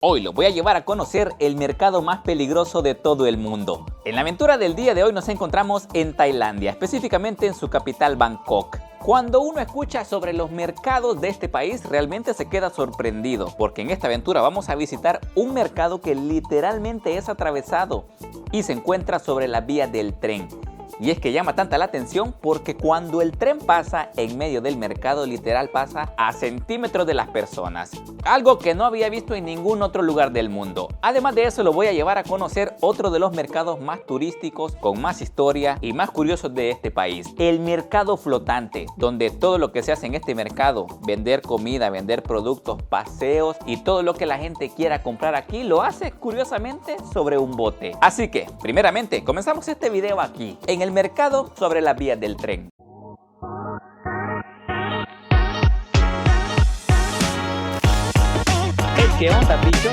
Hoy los voy a llevar a conocer el mercado más peligroso de todo el mundo. En la aventura del día de hoy nos encontramos en Tailandia, específicamente en su capital Bangkok. Cuando uno escucha sobre los mercados de este país, realmente se queda sorprendido, porque en esta aventura vamos a visitar un mercado que literalmente es atravesado y se encuentra sobre la vía del tren. Y es que llama tanta la atención porque cuando el tren pasa en medio del mercado, literal pasa a centímetros de las personas. Algo que no había visto en ningún otro lugar del mundo. Además de eso, lo voy a llevar a conocer otro de los mercados más turísticos, con más historia y más curiosos de este país. El mercado flotante, donde todo lo que se hace en este mercado, vender comida, vender productos, paseos y todo lo que la gente quiera comprar aquí, lo hace curiosamente sobre un bote. Así que, primeramente, comenzamos este video aquí, en el mercado sobre las vías del tren. ¿Qué onda, bichos?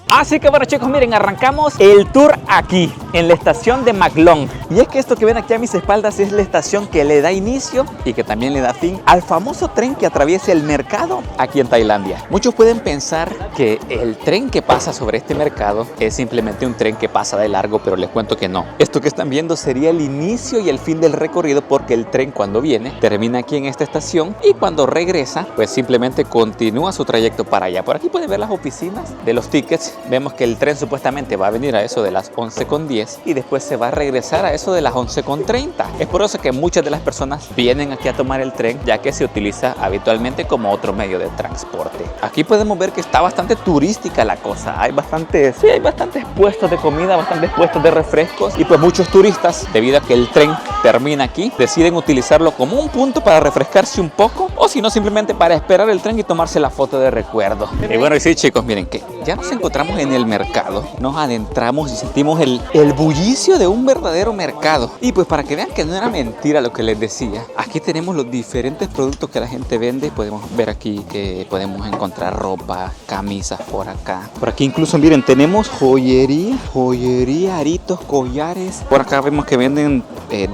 Así que bueno, chicos, miren, arrancamos el tour aquí en la estación de Mak Long. Y es que esto que ven aquí a mis espaldas es la estación que le da inicio y que también le da fin al famoso tren que atraviesa el mercado aquí en Tailandia. Muchos pueden pensar que el tren que pasa sobre este mercado es simplemente un tren que pasa de largo, pero les cuento que no. Esto que están viendo sería el inicio y el fin del recorrido, porque el tren cuando viene termina aquí en esta estación y cuando regresa pues simplemente continúa su trayecto para allá. Por aquí pueden ver las oficinas de los tickets. Vemos que el tren supuestamente va a venir a eso de las 11:10 y después se va a regresar a eso de las 11:30. Es por eso que muchas de las personas vienen aquí a tomar el tren, ya que se utiliza habitualmente como otro medio de transporte. Aquí podemos ver que está bastante turística la cosa. Hay bastantes puestos de comida, bastantes puestos de refrescos, y pues muchos turistas, debido a que el tren termina aquí, deciden utilizarlo como un punto para refrescarse un poco, o si no, simplemente para esperar el tren y tomarse la foto de recuerdo. Y bueno, y sí, chicos, miren que ya nos encontramos en el mercado, nos adentramos y sentimos el bullicio de un verdadero mercado. Y pues para que vean que no era mentira lo que les decía, aquí tenemos los diferentes productos que la gente vende. Podemos ver aquí que podemos encontrar ropa, camisas por acá. Por aquí incluso miren, tenemos joyería, aritos, collares. Por acá vemos que venden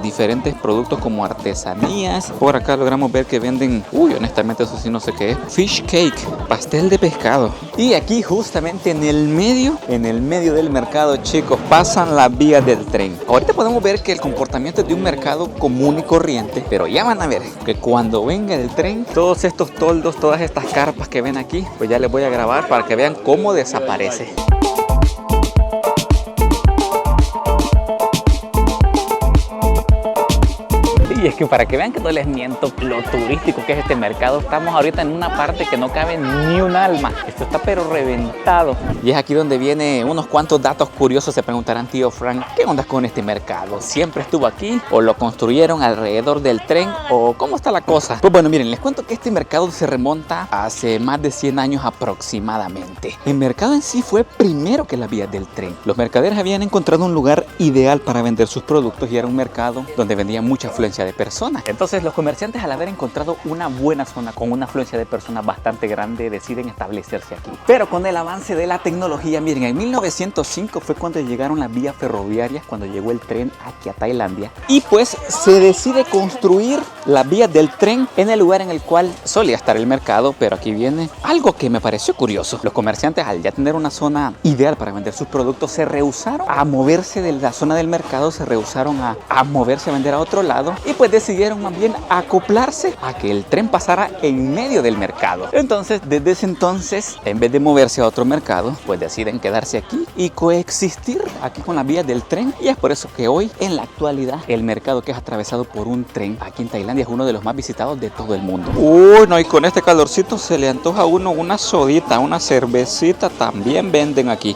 diferentes productos como artesanías. Por acá logramos ver que venden, honestamente eso sí no sé qué es, fish cake, pastel de pescado. Y aquí justamente en el medio del mercado, chicos, pasan las vías del tren. Ahorita podemos ver que el comportamiento es de un mercado común y corriente, pero ya van a ver que cuando venga el tren, todos estos toldos, todas estas carpas que ven aquí, pues ya les voy a grabar para que vean cómo desaparece. Y es que para que vean que no les miento lo turístico que es este mercado, estamos ahorita en una parte que no cabe ni un alma. Esto está pero reventado. Y es aquí donde viene unos cuantos datos curiosos. Se preguntarán, tío Frank, ¿qué onda con este mercado? ¿Siempre estuvo aquí? ¿O lo construyeron alrededor del tren? ¿O cómo está la cosa? Pues bueno, miren, les cuento que este mercado se remonta hace más de 100 años aproximadamente. El mercado en sí fue primero que las vías del tren. Los mercaderes habían encontrado un lugar ideal para vender sus productos y era un mercado donde vendía mucha afluencia de personas. Entonces los comerciantes, al haber encontrado una buena zona con una afluencia de personas bastante grande, deciden establecerse aquí. Pero con el avance de la tecnología, miren, en 1905 fue cuando llegaron las vías ferroviarias, cuando llegó el tren aquí a Tailandia, y pues se decide construir las vías del tren en el lugar en el cual solía estar el mercado. Pero aquí viene algo que me pareció curioso. Los comerciantes, al ya tener una zona ideal para vender sus productos, se rehusaron a moverse de la zona del mercado, se rehusaron a moverse a vender a otro lado, y pues decidieron más bien acoplarse a que el tren pasara en medio del mercado. Entonces, desde ese entonces, en vez de moverse a otro mercado, pues deciden quedarse aquí y coexistir aquí con las vías del tren. Y es por eso que hoy, en la actualidad, el mercado que es atravesado por un tren aquí en Tailandia es uno de los más visitados de todo el mundo. No, y con este calorcito se le antoja a uno una sodita, una cervecita, también venden aquí.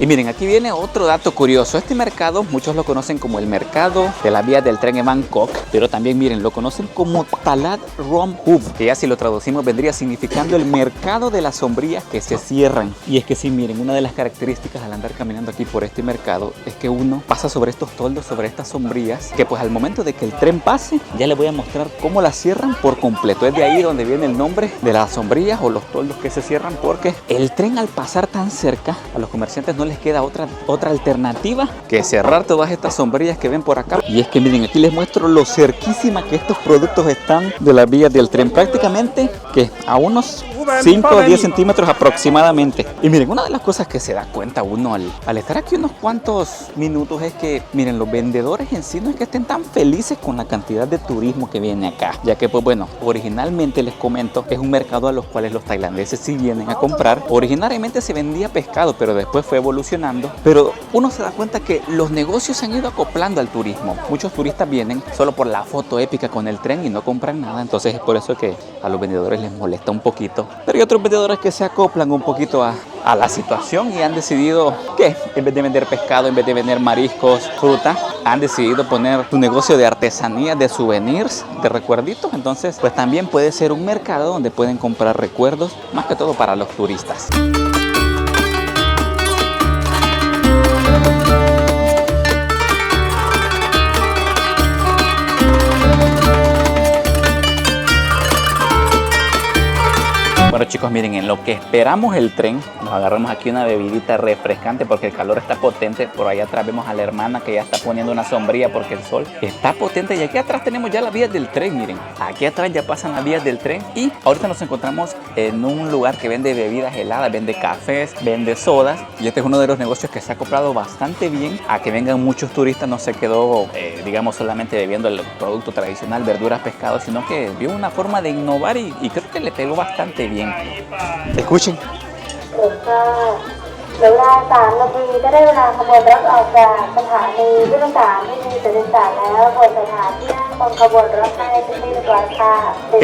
Y miren, aquí viene otro dato curioso. Este mercado, muchos lo conocen como el mercado de las vías del tren en Bangkok, pero también, miren, lo conocen como Talat Rom Hub, que ya si lo traducimos vendría significando el mercado de las sombrillas que se cierran. Y es que sí, miren, una de las características al andar caminando aquí por este mercado es que uno pasa sobre estos toldos, sobre estas sombrillas, que pues al momento de que el tren pase, ya les voy a mostrar cómo las cierran por completo. Es de ahí donde viene el nombre de las sombrillas o los toldos que se cierran, porque el tren, al pasar tan cerca, a los comerciantes no les queda otra alternativa que cerrar todas estas sombrillas que ven por acá. Y es que miren, aquí les muestro lo cerquísima que estos productos están de las vías del tren. Prácticamente que a unos 5 o 10 centímetros aproximadamente. Y miren, una de las cosas que se da cuenta uno al estar aquí unos cuantos minutos es que, miren, los vendedores en sí no es que estén tan felices con la cantidad de turismo que viene acá, ya que pues bueno, originalmente les comento, es un mercado a los cuales los tailandeses sí vienen a comprar. Originalmente se vendía pescado, pero después fue evolucionando. Pero uno se da cuenta que los negocios se han ido acoplando al turismo. Muchos turistas vienen solo por la foto épica con el tren y no compran nada, entonces es por eso que a los vendedores les molesta un poquito. Pero hay otros vendedores que se acoplan un poquito a la situación y han decidido que en vez de vender pescado, en vez de vender mariscos, fruta, han decidido poner su negocio de artesanía, de souvenirs, de recuerditos. Entonces pues también puede ser un mercado donde pueden comprar recuerdos, más que todo para los turistas. Bueno chicos, miren, en lo que esperamos el tren, nos agarramos aquí una bebidita refrescante porque el calor está potente. Por allá atrás vemos a la hermana que ya está poniendo una sombrilla porque el sol está potente. Y aquí atrás tenemos ya las vías del tren, miren. Aquí atrás ya pasan las vías del tren. Y ahorita nos encontramos en un lugar que vende bebidas heladas, vende cafés, vende sodas. Y este es uno de los negocios que se ha acoplado bastante bien a que vengan muchos turistas. No se quedó, digamos, solamente bebiendo el producto tradicional, verduras, pescado, sino que vio una forma de innovar y creo que le pegó bastante bien. Escuchen. เหลือเวลา3 นาทีก็ได้เวลาขบวนรถออกจากสถานีผู้โดยสารที่มีสัญญาณแล้วบนสถานที่นั่งบนขบวนรถไฟที่เรียบร้อยค่ะ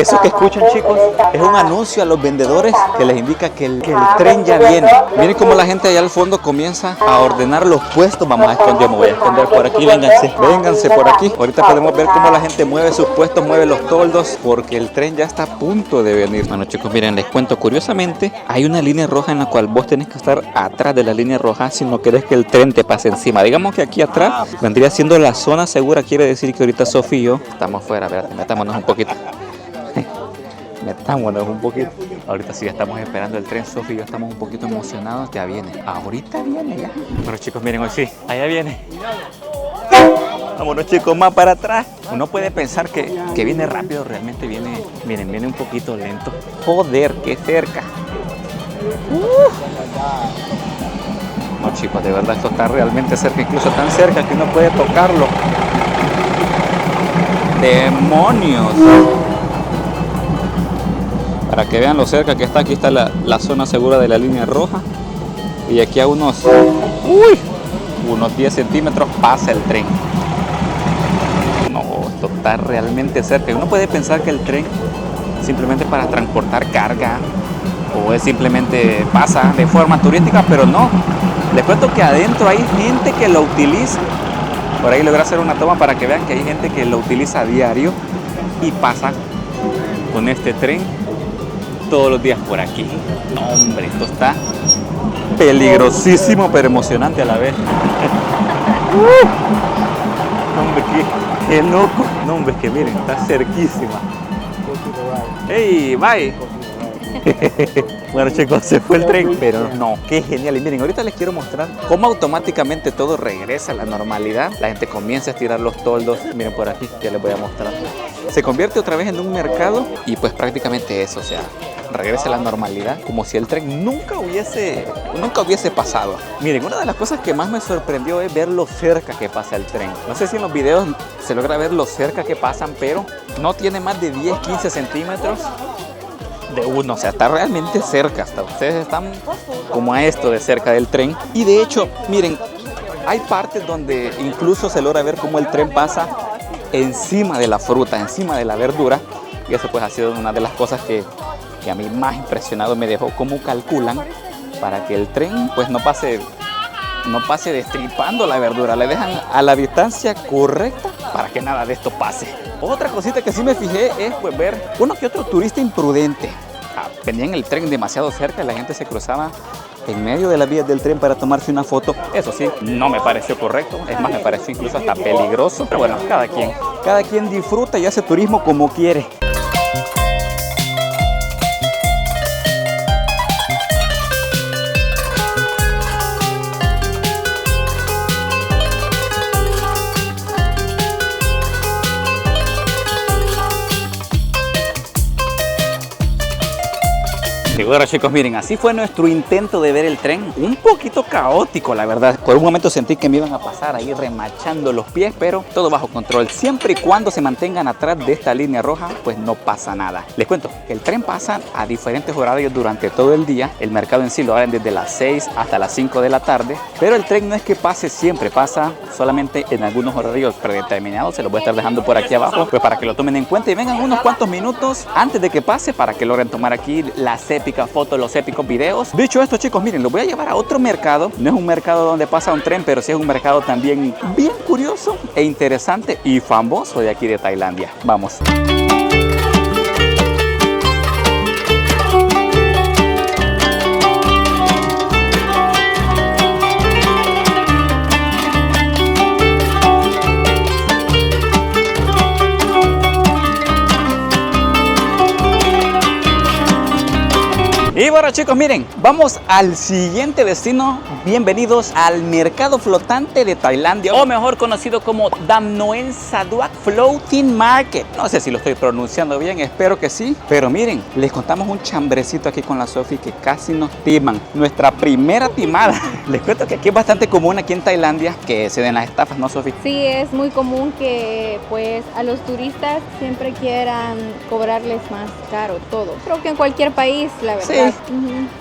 Eso que escuchan chicos es un anuncio a los vendedores que les indica que el tren ya viene. Miren cómo la gente allá al fondo comienza a ordenar los puestos. Vamos a esconder, me voy a esconder por aquí, vénganse por aquí. Ahorita podemos ver cómo la gente mueve sus puestos, mueve los toldos porque el tren ya está a punto de venir. Bueno chicos, miren, les cuento, curiosamente hay una línea roja en la cual vos tenés que estar atrás de la línea roja si no querés que el tren te pase encima. Digamos que aquí atrás vendría siendo la zona segura, quiere decir que ahorita Sofía y yo estamos fuera. Espérate, metámonos un poquito. Metámonos un poquito. Ahorita sí ya estamos esperando el tren. Sofía y yo estamos un poquito emocionados. Ya viene. Ahorita viene ya. Bueno chicos, miren, hoy sí. Allá viene. Vámonos chicos, más para atrás. Uno puede pensar que viene rápido. Realmente viene, miren, viene un poquito lento. Joder, qué cerca. No chicos, de verdad esto está realmente cerca, incluso tan cerca que uno puede tocarlo. ¡Demonios! Para que vean lo cerca que está, aquí está la zona segura de la línea roja. Y aquí a unos 10 centímetros pasa el tren. No, esto está realmente cerca. Uno puede pensar que el tren simplemente para transportar carga o es simplemente pasa de forma turística, pero no. Les cuento que adentro hay gente que lo utiliza. Por ahí logré hacer una toma para que vean que hay gente que lo utiliza a diario y pasa con este tren todos los días por aquí. No, hombre, esto está peligrosísimo, pero emocionante a la vez. Hombre, qué loco. No, hombre, es que miren, está cerquísima. ¡Hey, bye! Bueno chicos, se fue el tren, pero no, qué genial. Y miren, ahorita les quiero mostrar cómo automáticamente todo regresa a la normalidad. La gente comienza a estirar los toldos. Miren por aquí, ya les voy a mostrar. Se convierte otra vez en un mercado y pues prácticamente eso, o sea, regresa a la normalidad, como si el tren nunca hubiese pasado. Miren, una de las cosas que más me sorprendió es ver lo cerca que pasa el tren. No sé si en los videos se logra ver lo cerca que pasan, pero no tiene más de 10-15 centímetros de uno, o sea, está realmente cerca. Hasta ustedes están como a esto de cerca del tren. Y de hecho, miren, hay partes donde incluso se logra ver cómo el tren pasa encima de la fruta, encima de la verdura. Y eso pues ha sido una de las cosas que a mí más impresionado me dejó, cómo calculan para que el tren pues no pase destripando la verdura. Le dejan a la distancia correcta para que nada de esto pase. Otra cosita que sí me fijé es pues ver uno que otro turista imprudente. Venían el tren demasiado cerca y la gente se cruzaba en medio de las vías del tren para tomarse una foto. Eso sí, no me pareció correcto. Es más, me pareció incluso hasta peligroso. Pero bueno, cada quien disfruta y hace turismo como quiere. bueno, chicos, miren, así fue nuestro intento de ver el tren. Un poquito caótico, la verdad. Por un momento sentí que me iban a pasar ahí remachando los pies, pero todo bajo control. Siempre y cuando se mantengan atrás de esta línea roja, pues no pasa nada. Les cuento, el tren pasa a diferentes horarios durante todo el día. El mercado en sí lo abren desde las 6 hasta las 5 de la tarde, pero el tren no es que pase siempre, pasa solamente en algunos horarios predeterminados. Se los voy a estar dejando por aquí abajo, pues para que lo tomen en cuenta y vengan unos cuantos minutos antes de que pase para que logren tomar aquí las épicas fotos, los épicos videos. Dicho esto, chicos, miren, los voy a llevar a otro mercado. No es un mercado donde pasa un tren, pero sí es un mercado también bien curioso e interesante y famoso de aquí de Tailandia. Vamos. Y bueno, chicos, miren, vamos al siguiente destino. Bienvenidos al mercado flotante de Tailandia, o mejor conocido como Dam Noen Saduak Floating Market. No sé si lo estoy pronunciando bien, espero que sí. Pero miren, les contamos un chambrecito aquí con la Sofi que casi nos timan. Nuestra primera timada. Les cuento que aquí es bastante común aquí en Tailandia que se den las estafas, ¿no, Sofi? Sí, es muy común que pues a los turistas siempre quieran cobrarles más caro todo. Creo que en cualquier país, la verdad. Sí.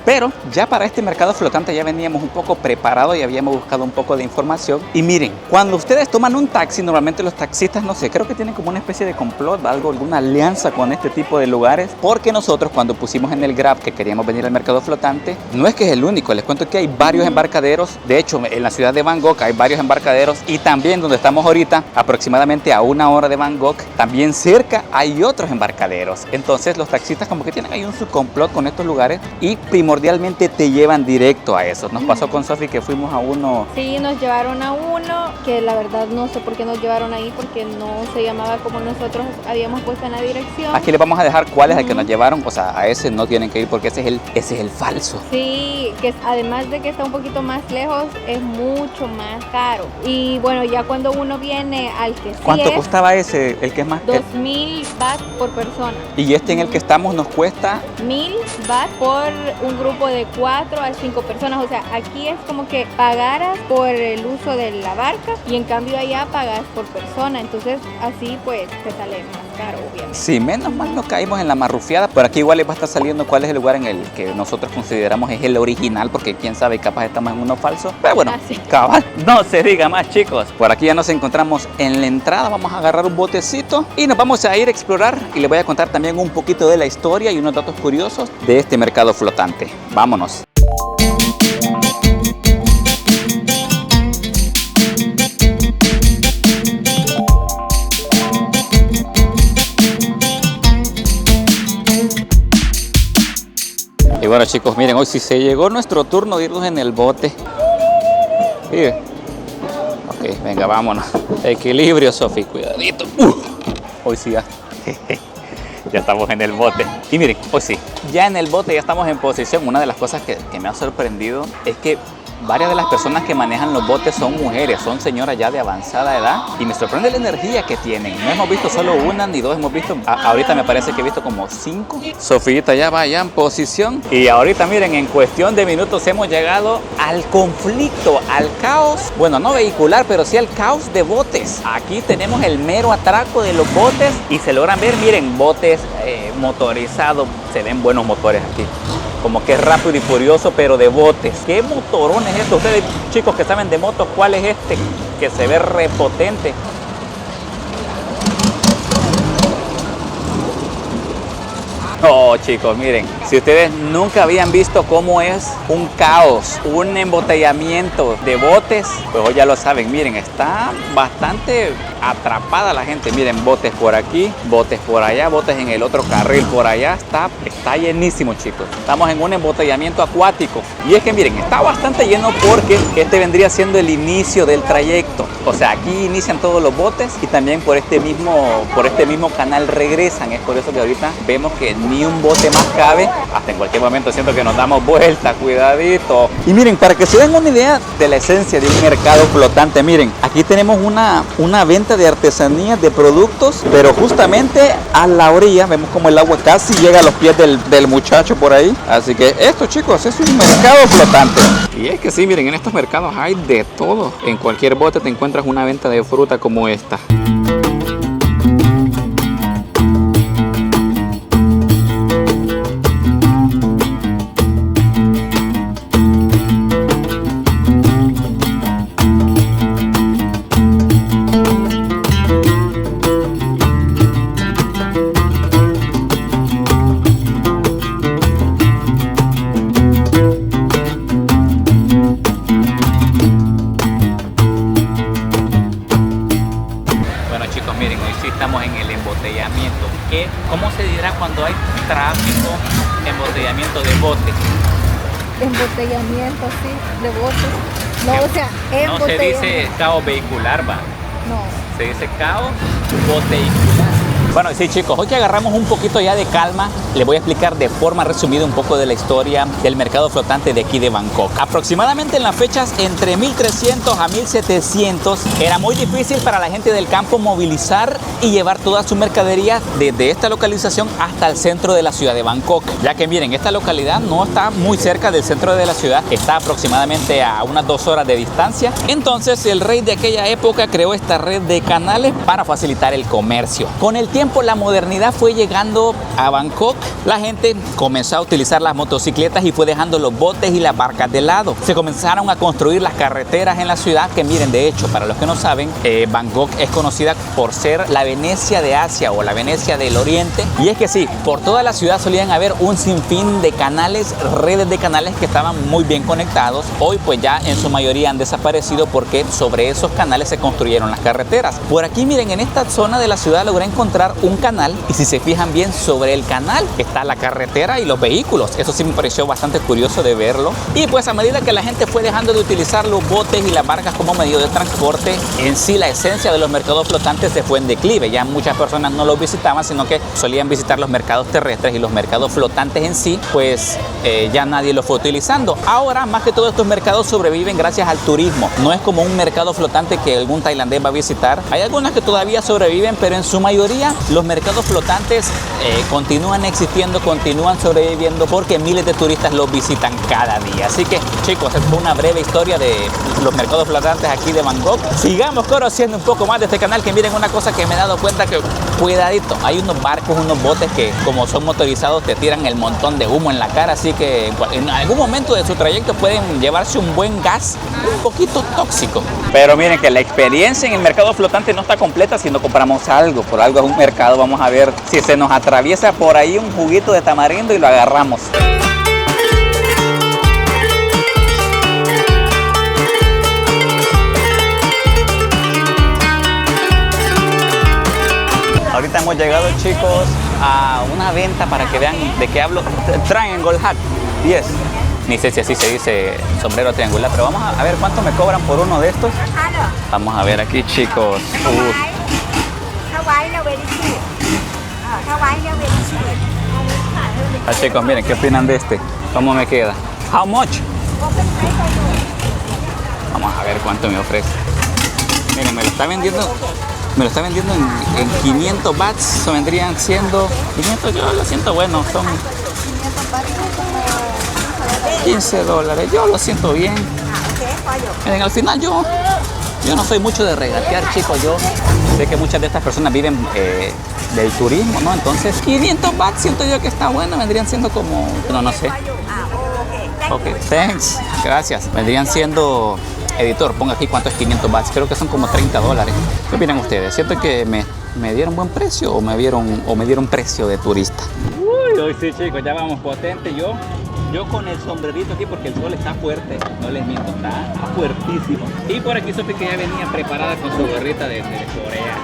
Pero ya para este mercado flotante ya veníamos un poco preparados y habíamos buscado un poco de información. Y miren, cuando ustedes toman un taxi, normalmente los taxistas, no sé, creo que tienen como una especie de complot, alguna alianza con este tipo de lugares, porque nosotros cuando pusimos en el Grab que queríamos venir al mercado flotante, no es que es el único, les cuento que hay varios embarcaderos. De hecho, en la ciudad de Bangkok hay varios embarcaderos, y también donde estamos ahorita, aproximadamente a 1 hora de Bangkok, también cerca hay otros embarcaderos. Entonces los taxistas como que tienen ahí un subcomplot con estos lugares y primordialmente te llevan directo a eso. Nos pasó con Sofi que fuimos a uno. Sí, nos llevaron a uno que la verdad no sé por qué nos llevaron ahí, porque no se llamaba como nosotros habíamos puesto en la dirección. Aquí les vamos a dejar cuál es el que nos llevaron. O sea, a ese no tienen que ir porque ese es el falso. Sí, que además de que está un poquito más lejos, es mucho más caro. Y bueno, ya cuando uno viene al que sí ¿Cuánto costaba ese, el que es más? 2,000 baht por persona. Y este en el que estamos nos cuesta 1,000 baht por un grupo de 4 a 5 personas. O sea, aquí es como que pagaras por el uso de la barca y en cambio allá pagas por persona. Entonces así pues te sale más caro, obviamente. Sí, menos mal no caímos en la marrufiada. Por aquí igual les va a estar saliendo cuál es el lugar en el que nosotros consideramos es el original, porque quién sabe, capaz estamos en uno falso. Pero bueno, cabal, no se diga más, chicos. Por aquí ya nos encontramos en la entrada. Vamos a agarrar un botecito y nos vamos a ir a explorar, y les voy a contar también un poquito de la historia y unos datos curiosos de este mercado flotante. Vámonos. Y bueno, chicos, miren, hoy sí se llegó nuestro turno de irnos en el bote. Sí. Ok, venga, vámonos. Equilibrio, Sofi, cuidadito. Hoy sí ya. Ya estamos en el bote. Y miren, hoy sí, ya en el bote ya estamos en posición. Una de las cosas que me ha sorprendido es que varias de las personas que manejan los botes son mujeres, son señoras ya de avanzada edad, y me sorprende la energía que tienen. No hemos visto solo una ni dos, hemos visto, ahorita me parece que he visto como 5. Sofita ya va en posición, y ahorita miren, en cuestión de minutos hemos llegado al conflicto, al caos, bueno, no vehicular, pero sí al caos de botes. Aquí tenemos el mero atraco de los botes y se logran ver, miren, botes motorizados, se ven buenos motores aquí. Como que es rápido y furioso, pero de botes. ¿Qué motorón es esto? Ustedes, chicos que saben de motos, ¿cuál es este? Que se ve repotente. Oh, chicos, miren, si ustedes nunca habían visto cómo es un caos, un embotellamiento de botes, pues hoy ya lo saben. Miren, está bastante atrapada la gente. Miren, botes por aquí, botes por allá, botes en el otro carril por allá. Está llenísimo, chicos. Estamos en un embotellamiento acuático. Y es que miren, está bastante lleno porque este vendría siendo el inicio del trayecto. O sea, aquí inician todos los botes y también por este mismo canal regresan. Es por eso que ahorita vemos que ni ni un bote más cabe. Hasta en cualquier momento siento que nos damos vuelta, cuidadito. Y miren, para que se den una idea de la esencia de un mercado flotante, miren, aquí tenemos una venta de artesanías, de productos, pero justamente a la orilla vemos como el agua casi llega a los pies del muchacho por ahí. Así que esto, chicos, es un mercado flotante. Y es que sí, miren, en estos mercados hay de todo. En cualquier bote te encuentras una venta de fruta como esta. ¿Cómo se dirá cuando hay tráfico, embotellamiento de botes? Embotellamiento, sí, de botes. No, o sea, no se dice caos vehicular, va. No. Se dice caos vehicular. Bueno, sí, chicos, hoy que agarramos un poquito ya de calma, les voy a explicar de forma resumida un poco de la historia del mercado flotante de aquí de Bangkok. Aproximadamente en las fechas entre 1300 a 1700 era muy difícil para la gente del campo movilizar y llevar toda su mercadería desde esta localización hasta el centro de la ciudad de Bangkok, ya que miren, esta localidad no está muy cerca del centro de la ciudad, está aproximadamente a unas 2 horas de distancia. Entonces el rey de aquella época creó esta red de canales para facilitar el comercio. Con el tiempo la modernidad fue llegando a Bangkok, la gente comenzó a utilizar las motocicletas y fue dejando los botes y las barcas de lado. Se comenzaron a construir las carreteras en la ciudad, que miren, de hecho, para los que no saben, Bangkok es conocida por ser la Venecia de Asia o la Venecia del Oriente. Y es que sí, por toda la ciudad solían haber un sinfín de canales, redes de canales que estaban muy bien conectados. Hoy pues ya en su mayoría han desaparecido porque sobre esos canales se construyeron las carreteras. Por aquí miren, en esta zona de la ciudad logré encontrar un canal y si se fijan bien, sobre el canal está la carretera y los vehículos. Eso sí me pareció bastante curioso de verlo. Y pues a medida que la gente fue dejando de utilizar los botes y las barcas como medio de transporte, en sí la esencia de los mercados flotantes se fue en declive. Ya muchas personas no los visitaban, sino que solían visitar los mercados terrestres, y los mercados flotantes en sí, pues ya nadie los fue utilizando. Ahora más que todo estos mercados sobreviven gracias al turismo. No es como un mercado flotante que algún tailandés va a visitar. Hay algunas que todavía sobreviven, pero en su mayoría los mercados flotantes continúan existiendo, continúan sobreviviendo porque miles de turistas los visitan cada día. Así que chicos, esta fue una breve historia de los mercados flotantes aquí de Bangkok. Sigamos conociendo un poco más de este canal, que miren una cosa que me he dado cuenta, que cuidadito, hay unos barcos, unos botes que como son motorizados te tiran el montón de humo en la cara, así que en algún momento de su trayecto pueden llevarse un buen gas un poquito tóxico. Pero miren que la experiencia en el mercado flotante no está completa si no compramos algo. Por algo es un mercado. Vamos a ver si se nos atraviesa por ahí un juguito de tamarindo y lo agarramos. Ahorita hemos llegado, chicos, a una venta para que vean de qué hablo. Triangle hat. Yes. Ni sé si así se dice, sombrero triangular, pero vamos a ver cuánto me cobran por uno de estos. Vamos a ver aquí, chicos. Chicos, miren, ¿qué opinan de este? ¿Cómo me queda? How much? Vamos a ver cuánto me ofrece. Miren, me lo está vendiendo en 500 bahts. Eso vendrían siendo 500, yo lo siento bueno, son 15 dólares. Yo lo siento bien. Miren, al final yo no soy mucho de regatear, chicos. Yo sé que muchas de estas personas viven del turismo, ¿no? Entonces 500 bahts siento yo que está bueno. Vendrían siendo como, no sé. Ok, thanks, gracias. Vendrían siendo, editor, ponga aquí cuánto es 500 bahts. Creo que son como 30 dólares. ¿Qué opinan ustedes? ¿Siento que me dieron buen precio o me dieron precio de turista? Uy, hoy sí, chicos, ya vamos potente. Yo con el sombrerito aquí porque el sol está fuerte, no les miento, está fuertísimo. Y por aquí Sofi, que ya venía preparada con su gorrita de Corea.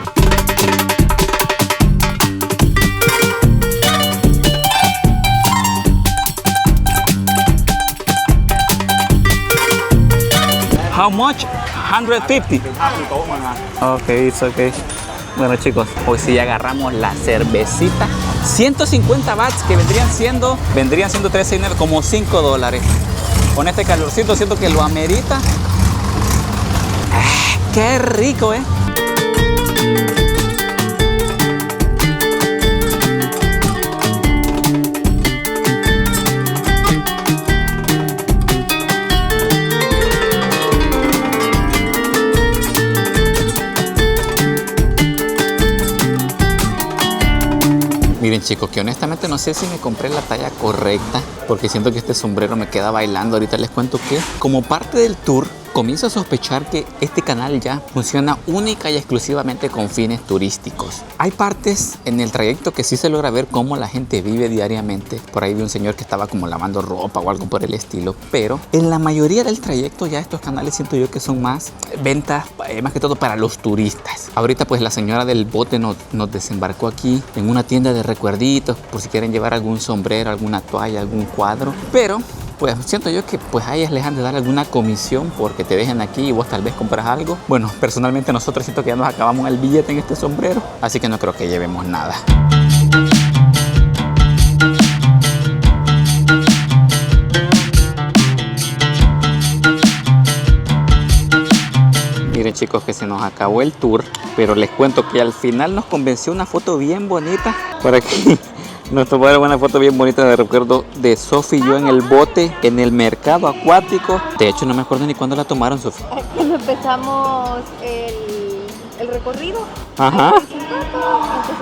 How much? 150. Okay, it's okay. Bueno chicos, hoy sí ya agarramos la cervecita. 150 bahts que vendrían siendo 13 dinero, como $5. Con este calorcito siento que lo amerita. ¡Qué rico, eh! Miren chicos, que honestamente no sé si me compré la talla correcta, porque siento que este sombrero me queda bailando. Ahorita les cuento que como parte del tour comienzo a sospechar que este canal ya funciona única y exclusivamente con fines turísticos. Hay partes en el trayecto que sí se logra ver cómo la gente vive diariamente. Por ahí vi un señor que estaba como lavando ropa o algo por el estilo, pero en la mayoría del trayecto ya estos canales siento yo que son más ventas, más que todo para los turistas. Ahorita pues la señora del bote nos desembarcó aquí en una tienda de recuerditos por si quieren llevar algún sombrero, alguna toalla, algún cuadro, pero pues siento yo que pues a ellas les han de dar alguna comisión porque te dejen aquí y vos tal vez compras algo. Bueno, personalmente nosotros siento que ya nos acabamos el billete en este sombrero, así que no creo que llevemos nada. Miren chicos que se nos acabó el tour, pero les cuento que al final nos convenció una foto bien bonita. Por aquí nos tomaron una foto bien bonita de recuerdo de Sofi y yo en el bote, en el mercado acuático. De hecho no me acuerdo ni cuándo la tomaron, Sofi. Cuando empezamos el recorrido. Ajá.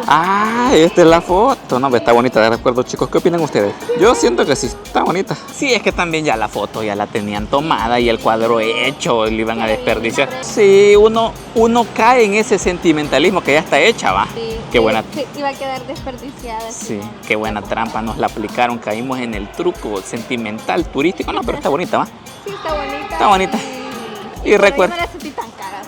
Ah, esta es la foto. No, está bonita de recuerdo, chicos. ¿Qué opinan ustedes? Yo siento que sí, está bonita. Sí, es que también ya la foto ya la tenían tomada y el cuadro hecho, le iban a desperdiciar. Sí, uno cae en ese sentimentalismo que ya está hecha, ¿va? Sí, qué buena. Sí, iba a quedar desperdiciada. Sí, qué buena trampa nos la aplicaron. Caímos en el truco sentimental, turístico. No, pero está bonita, ¿va? Sí, está bonita. Está bonita. Y recuerda. No la sentí tan cara.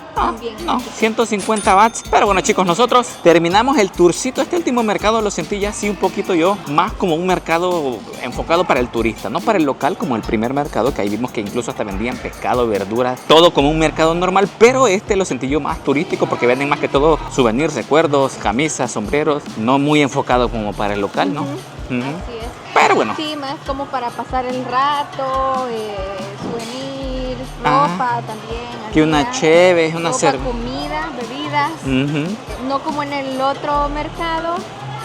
No, 150 bahts. Pero bueno chicos, nosotros terminamos el tourcito. Este último mercado lo sentí ya así un poquito yo más como un mercado enfocado para el turista, no para el local como el primer mercado, que ahí vimos que incluso hasta vendían pescado, verduras, todo como un mercado normal. Pero este lo sentí yo más turístico porque venden más que todo souvenirs, recuerdos, camisas, sombreros, no muy enfocado como para el local, ¿no? Así es. Pero bueno. Sí, más como para pasar el rato, souvenirs, ropa también. Que una cheve, una cerveza. Comida, bebidas. No como en el otro mercado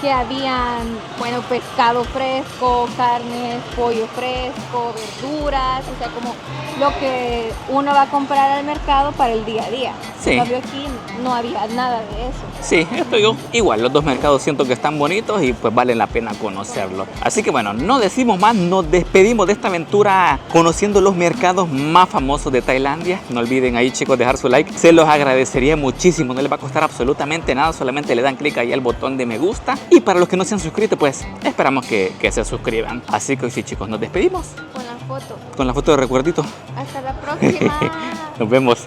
que habían, bueno, pescado fresco, carnes, pollo fresco, verduras, o sea, como lo que uno va a comprar al mercado para el día a día. Sí. En cambio aquí no había nada de eso. Sí, esto yo igual, los dos mercados siento que están bonitos y pues vale la pena conocerlos. Así que bueno, no decimos más, nos despedimos de esta aventura conociendo los mercados más famosos de Tailandia. No olviden ahí chicos dejar su like, se los agradecería muchísimo, no les va a costar absolutamente nada, solamente le dan clic ahí al botón de me gusta. Y para los que no se han suscrito, pues esperamos que se suscriban. Así que sí chicos, nos despedimos. Con la foto. Con la foto de recuerdito. Hasta la próxima. Nos vemos.